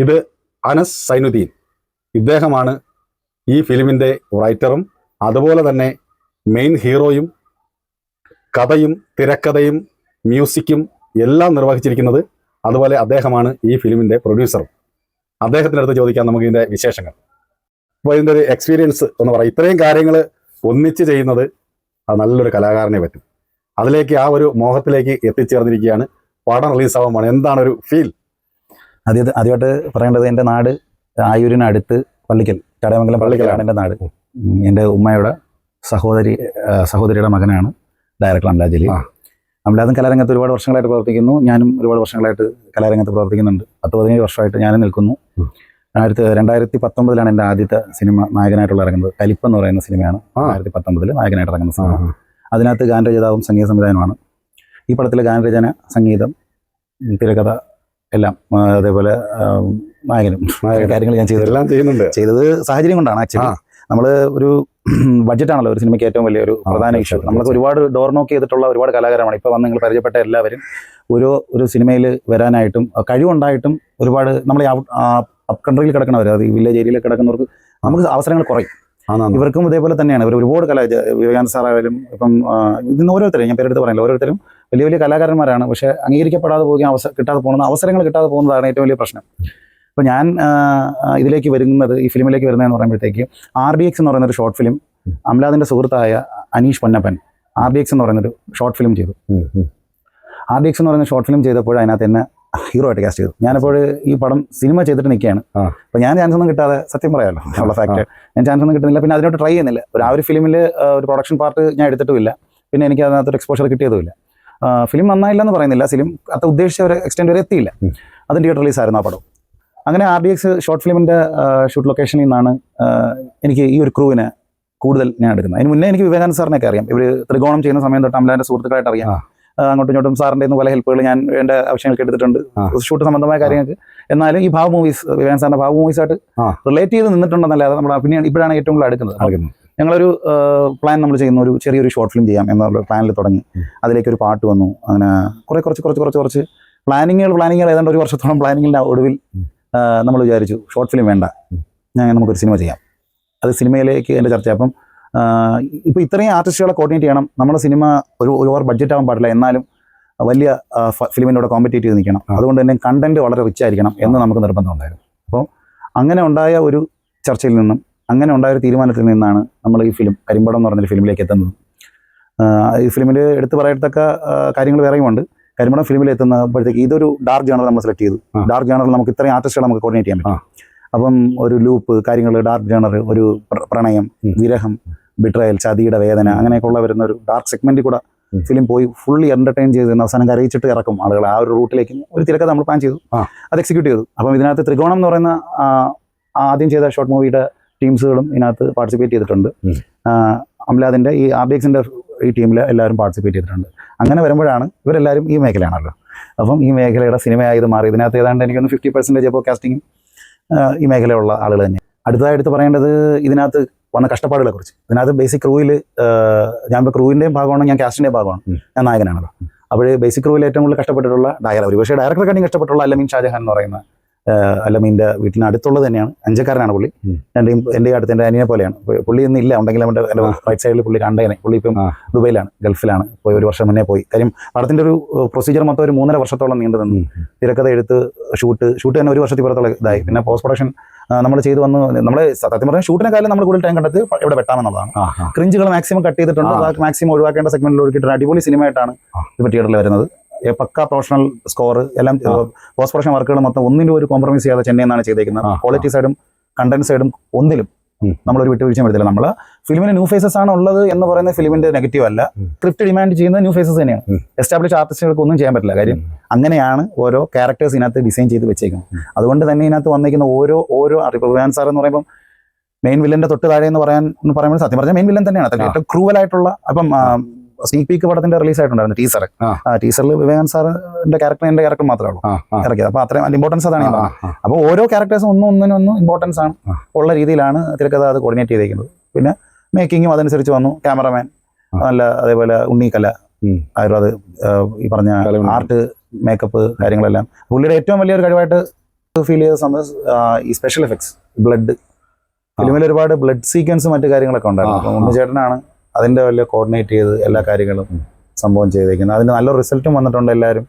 ഇത് അനസ് സൈനുദ്ദീൻ. ഇദ്ദേഹമാണ് ഈ ഫിലിമിൻ്റെ റൈറ്ററും അതുപോലെ തന്നെ മെയിൻ ഹീറോയും കഥയും തിരക്കഥയും മ്യൂസിക്കും എല്ലാം നിർവഹിച്ചിരിക്കുന്നത്. അതുപോലെ അദ്ദേഹമാണ് ഈ ഫിലിമിൻ്റെ പ്രൊഡ്യൂസറും. അദ്ദേഹത്തിൻ്റെ അടുത്ത് ചോദിക്കാം നമുക്ക് ഇതിൻ്റെ വിശേഷങ്ങൾ. അപ്പോൾ ഇതിൻ്റെ ഒരു എക്സ്പീരിയൻസ് എന്ന് പറയാം. ഇത്രയും കാര്യങ്ങൾ ഒന്നിച്ച് ചെയ്യുന്നത് അത് നല്ലൊരു കലാകാരനെ പറ്റും. അതിലേക്ക് ആ ഒരു മോഹത്തിലേക്ക് എത്തിച്ചേർന്നിരിക്കുകയാണ്. പടം റിലീസാവാൻ എന്താണ് ഒരു ഫീൽ? ആദ്യമായിട്ട് പറയേണ്ടത് എൻ്റെ നാട് ആയൂരിനടുത്ത് പള്ളിക്കൽ, ചടയമംഗലം പള്ളിക്കലാണ് എൻ്റെ നാട്. എൻ്റെ ഉമ്മയുടെ സഹോദരിയുടെ മകനാണ് ഡയറക്ടർ അംലാജലി. അംലാദും കലാരംഗത്ത് ഒരുപാട് വർഷങ്ങളായിട്ട് പ്രവർത്തിക്കുന്നു. ഞാനും ഒരുപാട് വർഷങ്ങളായിട്ട് കലാരംഗത്ത് പ്രവർത്തിക്കുന്നുണ്ട്. 10-15 വർഷമായിട്ട് ഞാനും നിൽക്കുന്നു. 2019 എൻ്റെ ആദ്യത്തെ സിനിമ നായകനായിട്ടുള്ള ഇറങ്ങുന്നത്. കലിപ്പ് എന്ന് പറയുന്ന സിനിമയാണ് 2019 നായകനായിട്ട് ഇറങ്ങുന്ന സിനിമ. അതിനകത്ത് ഗാനരചയിതാവും സംഗീത സംവിധാനമാണ്. ഈ പടത്തിലെ ഗാനരചന, സംഗീതം, തിരക്കഥ എല്ലാം, അതേപോലെ നായകനും കാര്യങ്ങൾ ഞാൻ ചെയ്തത് സാഹചര്യം കൊണ്ടാണ്. ആക്ച്വലി നമ്മൾ ഒരു ബഡ്ജറ്റാണല്ലോ ഒരു സിനിമയ്ക്ക് ഏറ്റവും വലിയൊരു പ്രധാന ഇഷ്യൂ. നമ്മൾക്ക് ഒരുപാട് ഡോർ നോക്ക് ചെയ്തിട്ടുള്ള ഒരുപാട് കലാകാരമാണ് ഇപ്പോൾ വന്ന് നിങ്ങൾ പരിചയപ്പെട്ട എല്ലാവരും. ഒരു സിനിമയിൽ വരാനായിട്ടും കഴിവുണ്ടായിട്ടും ഒരുപാട് നമ്മൾ അപ്പ് കൺട്രിയിൽ കിടക്കുന്നവർ, അത് ഈ വില്ലേജ് ഏരിയയിൽ കിടക്കുന്നവർക്ക് നമുക്ക് അവസരങ്ങൾ കുറയും. ഇവർക്കും ഇതേപോലെ തന്നെയാണ്. ഇവർ ഒരുപാട് വിവേകാനന്ദ സാറായാലും ഇപ്പം ഇതിന് ഓരോരുത്തരും ഞാൻ പേരെടുത്ത് പറയുന്നില്ല, ഓരോരുത്തരും വലിയ വലിയ കലാകാരന്മാരാണ്. പക്ഷേ അംഗീകരിക്കപ്പെടാതെ കിട്ടാതെ പോകുന്ന അവസരങ്ങൾ കിട്ടാതെ പോകുന്നതാണ് ഏറ്റവും വലിയ പ്രശ്നം. അപ്പോൾ ഞാൻ ഇതിലേക്ക് വരുന്നത്, ഈ ഫിലിമിലേക്ക് വരുന്നതെന്ന് പറയുമ്പോഴത്തേക്ക് RDX എന്ന് പറയുന്നൊരു ഷോർട്ട് ഫിലിം അംലാദിൻ്റെ സുഹൃത്തായ അനീഷ് പൊന്നപ്പൻ RDX എന്ന് പറയുന്നൊരു ഷോർട്ട് ഫിലിം ചെയ്തു. RDX എന്ന് പറയുന്ന ഷോർട്ട് ഫിലിം ചെയ്തപ്പോൾ അതിനകത്ത് എന്നെ ഹീറോ ആയിട്ട് കാസ്റ്റ് ചെയ്തു. ഞാനപ്പോൾ ഈ പടം സിനിമ ചെയ്തിട്ട് നിൽക്കുകയാണ്. അപ്പോൾ ഞാൻ ചാൻസ് ഒന്നും കിട്ടാതെ, സത്യം പറയാമല്ലോ ഉള്ള ഫാക്ട്, ഞാൻ ചാൻസ് ഒന്നും കിട്ടുന്നില്ല. പിന്നെ അതിനോട്ട് ട്രൈ ചെയ്യുന്നില്ല. ആ ഒരു ഫിലിമിൽ ഒരു പ്രൊഡക്ഷൻ പാർട്ട് ഞാൻ എടുത്തിട്ടുമില്ല. പിന്നെ എനിക്ക് അതിനകത്തൊരു എക്സ്പോഷർ കിട്ടിയതുമില്ല. ഫിലിം നന്നായില്ല എന്ന് പറയുന്നില്ല, ഫിലിം അത് ഉദ്ദേശിച്ച ഒരു എക്സ്റ്റെൻഡ് വരെ എത്തിയില്ല. അതും തിയേറ്റർ റിലീസായിരുന്നു ആ പടം. അങ്ങനെ RDX ഷോർട്ട് ഫിലിമിൻ്റെ ഷൂട്ട് ലൊക്കേഷനിൽ നിന്നാണ് എനിക്ക് ഈ ഒരു ക്രൂവിനെ കൂടുതൽ ഞാൻ എടുക്കുന്നത്. അതിന് മുന്നേ എനിക്ക് വിവേകാനന്ദ സാറിനൊക്കെ അറിയാം. ഇവർ ത്രികോണം ചെയ്യുന്ന സമയം തൊട്ട് അംലാൻ്റെ സുഹൃത്തുക്കളായിട്ട് അറിയാം. അങ്ങോട്ടും ഇങ്ങോട്ടും സാറിൻ്റെ പല ഹെൽപ്പുകൾ ഞാൻ എൻ്റെ ആവശ്യങ്ങൾക്ക് എടുത്തിട്ടുണ്ട്, ഷൂട്ട് സംബന്ധമായ കാര്യങ്ങൾക്ക്. എന്നാലും ഈ ഭാവ് മൂവീസ്, വിവേകാനന്ദ സാറിൻ്റെ ഭാവ് മൂവീസായിട്ട് റിലേറ്റ് ചെയ്ത് നിന്നിട്ടുണ്ടെന്നല്ലാതെ നമ്മൾ പിന്നെ ഇപ്പോഴാണ് ഏറ്റവും കൂടുതൽ അടുക്കുന്നത്. ഞങ്ങളൊരു പ്ലാൻ നമ്മൾ ചെയ്യുന്ന ഒരു ചെറിയൊരു ഷോർട്ട് ഫിലിം ചെയ്യാം എന്നുള്ള പ്ലാനിൽ തുടങ്ങി. അതിലേക്കൊരു പാട്ട് വന്നു. അങ്ങനെ കുറച്ച് പ്ലാനിങ്ങുകൾ ഏതാണ്ട് ഒരു വർഷത്തോളം പ്ലാനിങ്ങിൻ്റെ ഒടുവിൽ നമ്മൾ വിചാരിച്ചു ഷോർട്ട് ഫിലിം വേണ്ട, നമുക്കൊരു സിനിമ ചെയ്യാം. അത് സിനിമയിലേക്ക് എൻ്റെ ചർച്ച. അപ്പം ഇപ്പോൾ ഇത്രയും ആർട്ടിസ്റ്റുകളെ കോർഡിനേറ്റ് ചെയ്യണം. നമ്മുടെ സിനിമ ഒരു ഓവർ ബഡ്ജറ്റ് ആവാൻ പാടില്ല, എന്നാലും വലിയ ഫിലിമിനോട് കോമ്പറ്റീറ്റ് ചെയ്ത് നിൽക്കണം. അതുകൊണ്ട് തന്നെ കണ്ടന്റ് വളരെ റിച്ച് ആയിരിക്കണം എന്ന് നമുക്ക് നിർബന്ധമുണ്ടായിരുന്നു. അപ്പോൾ അങ്ങനെ ഉണ്ടായ ഒരു ചർച്ചയിൽ നിന്നും, അങ്ങനെ ഉണ്ടായ ഒരു തീരുമാനത്തിൽ നിന്നാണ് നമ്മൾ ഈ ഫിലിം കരിമ്പടം എന്ന് പറഞ്ഞൊരു ഫിലിമിലേക്ക് എത്തുന്നത്. ഈ ഫിലിമിൽ എടുത്തു പറയത്തക്ക കാര്യങ്ങൾ വേറെയുമുണ്ട്. കരിമ്പടം ഫിലിമിൽ എത്തുന്നപ്പോഴത്തേക്ക് ഇതൊരു ഡാർക്ക് ജേണർ നമ്മൾ സെലക്ട് ചെയ്തു. ഡാർക്ക് ജേണറിൽ നമുക്ക് ഇത്രയും ആർട്ടിസ്റ്റുകൾ നമുക്ക് കോർഡിനേറ്റ് ചെയ്യാൻ പറ്റും. അപ്പം ഒരു ലൂപ്പ് കാര്യങ്ങൾ, ഡാർക്ക് ജേണർ, ഒരു പ്രണയം, വിരഹം, ബിട്രയൽ, ചതിയുടെ വേദന, അങ്ങനെയൊക്കെയുള്ള വരുന്ന ഒരു ഡാർക്ക് സെഗ്മെൻറ്റിൽ കൂടെ ഫിലിം പോയി ഫുള്ളി എൻ്റർടൈൻ ചെയ്ത് അവസാനം കരയിച്ചിട്ട് ഇറക്കും ആളുകളെ. ആ ഒരു റൂട്ടിലേക്ക് ഒരു തിരക്കഥ നമ്മൾ പ്ലാൻ ചെയ്തു, അത് എക്സിക്യൂട്ട് ചെയ്തു. അപ്പം ഇതിനകത്ത് ത്രികോണം എന്ന് പറയുന്ന ആദ്യം ചെയ്ത ഷോർട്ട് മൂവിയുടെ ടീംസുകളും ഇതിനകത്ത് പാർട്ടിസിപ്പേറ്റ് ചെയ്തിട്ടുണ്ട്. അംലാദിൻ്റെ ഈ RDXൻ്റെ ഈ ടീമിൽ എല്ലാവരും പാർട്ടിസിപ്പേറ്റ് ചെയ്തിട്ടുണ്ട്. അങ്ങനെ വരുമ്പോഴാണ് ഇവരെല്ലാവരും ഈ മേഖലയാണല്ലോ. അപ്പം ഈ മേഖലയുടെ സിനിമയായത് മാറി. ഇതിനകത്ത് ഏതാണ്ട് എനിക്കൊന്ന് 50% ഇപ്പോൾ കാസ്റ്റിംഗ് ഈ മേഖലയുള്ള ആളുകൾ തന്നെ. അടുത്തതായിട്ട് പറയേണ്ടത് ഇതിനകത്ത് വന്ന കഷ്ടപ്പാടുകളെ കുറിച്ച്. ഇതിനകത്ത് ബേസിക് ക്രൂവിൽ ഞാനിപ്പോൾ ക്രൂവിൻ്റെയും ഭാഗമാണ്, ഞാൻ കാസ്റ്റിൻ്റെയും ഭാഗമാണ്, ഞാൻ നായകനാണല്ലോ. അപ്പോൾ ബേസിക് ക്രൂവിൽ ഏറ്റവും കൂടുതൽ കഷ്ടപ്പെട്ടിട്ടുള്ള ഒരു പക്ഷേ ഡയറക്ടറെക്കാണെങ്കിൽ കഷ്ടപ്പെട്ടുള്ള അല്ലമീൻ ഷാജഹാൻ എന്ന് പറയുന്ന അല്ലമീൻ്റെ വീട്ടിന് അടുത്തുള്ളത് തന്നെയാണ്. അഞ്ചക്കാരനാണ് പുള്ളി. എൻ്റെ അടുത്ത് എൻ്റെ അനിയനെ പോലെയാണ്. പുള്ളി ഇന്ന് ഇല്ല, ഉണ്ടെങ്കിൽ എൻ്റെ റൈറ്റ് സൈഡിൽ പുള്ളി കണ്ടേനെ. പുള്ളി ഇപ്പം ദുബൈയിലാണ്, ഗൾഫിലാണ്. പോയി 1 വർഷം മുന്നേ പോയി. കാര്യം പടത്തിൻ്റെ ഒരു പ്രൊസീജിയർ മൊത്തം ഒരു 3.5 വർഷത്തോളം നീണ്ടു നിന്നു. തിരക്കഥ എടുത്ത് ഷൂട്ട് തന്നെ 1 വർഷത്തിൽ പുറത്തുള്ള ഇതായി. പിന്നെ പോസ്റ്റ് പ്രൊഡക്ഷൻ നമ്മൾ ചെയ്തു വന്നു. നമ്മൾ സത്യം പറഞ്ഞാൽ ഷൂട്ടിനെക്കാളും നമ്മൾ കൂടുതൽ ടൈം കണ്ടെത്തി ഇവിടെ വെട്ടാമെന്നുള്ളതാണ്. ക്രിഞ്ചുകൾ മാക്സിമം കട്ട് ചെയ്തിട്ടുണ്ട്. അത് മാക്സിമം ഒഴിവാക്കേണ്ട സെഗ്മെന്റിൽ ഒഴുകിയിട്ട് അടിപൊളി സിനിമയായിട്ടാണ് ഇപ്പോൾ തിയേറ്ററിൽ വരുന്നത്. പക്ക പ്രൊഫഷണൽ സ്കോർ എല്ലാം, പോസ്റ്റ് പ്രൊഡക്ഷൻ വർക്കുകൾ മൊത്തം ഒന്നിനും ഒരു കോംപ്രമൈസ് ചെയ്യാതെ ചെന്നൈ എന്നാണ് ചെയ്തേക്കുന്നത്. ക്വാളിറ്റി സൈഡും കണ്ടന്റ് സൈഡും ഒന്നിലും നമ്മളൊരു വിട്ടുവീഴ്ച വരുത്തില്ല. നമ്മൾ ഫിലിമിന് ന്യൂ ഫേസസ് ആണ് ഉള്ളത് എന്ന് പറയുന്ന ഫിലിമിന്റെ നെഗറ്റീവ് അല്ല. സ്ക്രിപ്റ്റ് ഡിമാൻഡ് ചെയ്യുന്നത് ന്യൂ ഫേസസ് തന്നെയാണ്. എസ്റ്റാബ്ലിഷ് ആർട്ടിസ്റ്റുകൾക്ക് ഒന്നും ചെയ്യാൻ പറ്റില്ല. കാര്യം അങ്ങനെയാണ് ഓരോ ക്യാരക്ടേഴ്സ് ഇതിനകത്ത് ഡിസൈൻ ചെയ്ത് വെച്ചേക്കുന്നത്. അതുകൊണ്ട് തന്നെ ഇതിനകത്ത് വന്നിരിക്കുന്ന ഓരോ വിവേകാൻ സാർ എന്ന് പറയുമ്പോൾ മെയിൻ വില്ലന്റെ തൊട്ട് താഴെ എന്ന് പറയുമ്പോൾ സത്യം പറഞ്ഞാൽ മെയിൻ വില്ലൻ തന്നെയാണ്. ഏറ്റവും ക്രൂവലായിട്ടുള്ള. അപ്പം സ്നീക് പീക്ക് പടത്തിന്റെ റിലീസ് ആയിട്ടുണ്ടായിരുന്നു ടീസർ. ടീസറിൽ വിവേകാനന്ദ സാറിന്റെ ക്യാരക്ടർ എന്റെ ക്യാരക്ടർ മാത്രമേ ഉള്ളൂ ഇറക്കിയത്. അപ്പൊ അത്രയും ഇമ്പോർട്ടൻസ് അതാണ് ഞാൻ പറഞ്ഞത്. അപ്പോൾ ഓരോ ക്യാരക്ടേഴ്സും ഒന്നിനൊന്നും ഇമ്പോർട്ടൻസ് ആണ് ഉള്ള രീതിയിലാണ് തിരക്കഥ അത് കോർഡിനേറ്റ് ചെയ്തേക്കുന്നത്. പിന്നെ മേക്കിങ്ങും അതനുസരിച്ച് വന്നു. ക്യാമറമാൻ നല്ല, അതേപോലെ ഉണ്ണിക്കല ആയുർവേദ, ഈ പറഞ്ഞ ആർട്ട്, മേക്കപ്പ് കാര്യങ്ങളെല്ലാം പുള്ളിയുടെ ഏറ്റവും വലിയൊരു കഴിവായിട്ട് ഫീൽ ചെയ്ത സമയം ഈ സ്പെഷ്യൽ എഫക്ട്സ് ബ്ലഡ് ഫിലിമിൽ ഒരുപാട് ബ്ലഡ് സീക്വൻസ് മറ്റു കാര്യങ്ങളൊക്കെ ഉണ്ടായിരുന്നു. അപ്പോൾ ഉണ്ണിച്ചേട്ടനാണ് അതിൻ്റെ വലിയ കോർഡിനേറ്റ് ചെയ്ത് എല്ലാ കാര്യങ്ങളും സംഭവം ചെയ്തേക്കുന്നത്. അതിന് നല്ല റിസൾട്ടും വന്നിട്ടുണ്ട് എല്ലാവരും.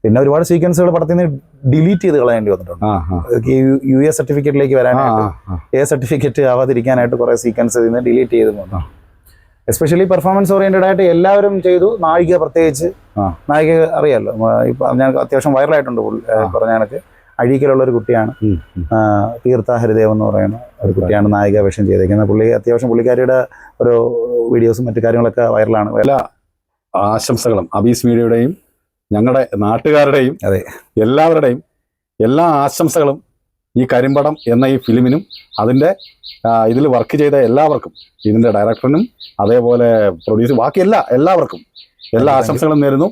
പിന്നെ ഒരുപാട് സീക്വൻസുകൾ പടത്തിൽ നിന്ന് ഡിലീറ്റ് ചെയ്ത് കളയേണ്ടി വന്നിട്ടുണ്ട്. യു എ സർട്ടിഫിക്കറ്റിലേക്ക് വരാനായിട്ട് എ സർട്ടിഫിക്കറ്റ് ആവാതിരിക്കാനായിട്ട് കുറേ സീക്വൻസ് ഇതിൽ നിന്ന് ഡിലീറ്റ് ചെയ്ത് എസ്പെഷ്യലി പെർഫോമൻസ് ഓറിയന്റഡ് ആയിട്ട് എല്ലാവരും ചെയ്തു. നായിക പ്രത്യേകിച്ച്, നായിക അറിയാമല്ലോ, ഇപ്പം ഞാൻ അത്യാവശ്യം വൈറലായിട്ടുണ്ട്. പറഞ്ഞ കണക്ക് അഴീക്കലുള്ള ഒരു കുട്ടിയാണ്, തീർത്ഥ ഹരിദേവ് എന്ന് പറയുന്ന ഒരു കുട്ടിയാണ് നായിക വേഷം ചെയ്തേക്കുന്നത്. അത്യാവശ്യം പുള്ളിക്കാരിയുടെ ഓരോ വീഡിയോസും മറ്റു കാര്യങ്ങളൊക്കെ വൈറലാണ്. എല്ലാ ആശംസകളും അബീസ് മീഡിയയുടെയും ഞങ്ങളുടെ നാട്ടുകാരുടെയും അതെ എല്ലാവരുടെയും എല്ലാ ആശംസകളും ഈ കരിമ്പടം എന്ന ഈ ഫിലിമിനും അതിൻ്റെ ഇതിൽ വർക്ക് ചെയ്ത എല്ലാവർക്കും, ഇതിൻ്റെ ഡയറക്ടറിനും അതേപോലെ പ്രൊഡ്യൂസർ ബാക്കി എല്ലാവർക്കും എല്ലാ ആശംസകളും നേരുന്നു.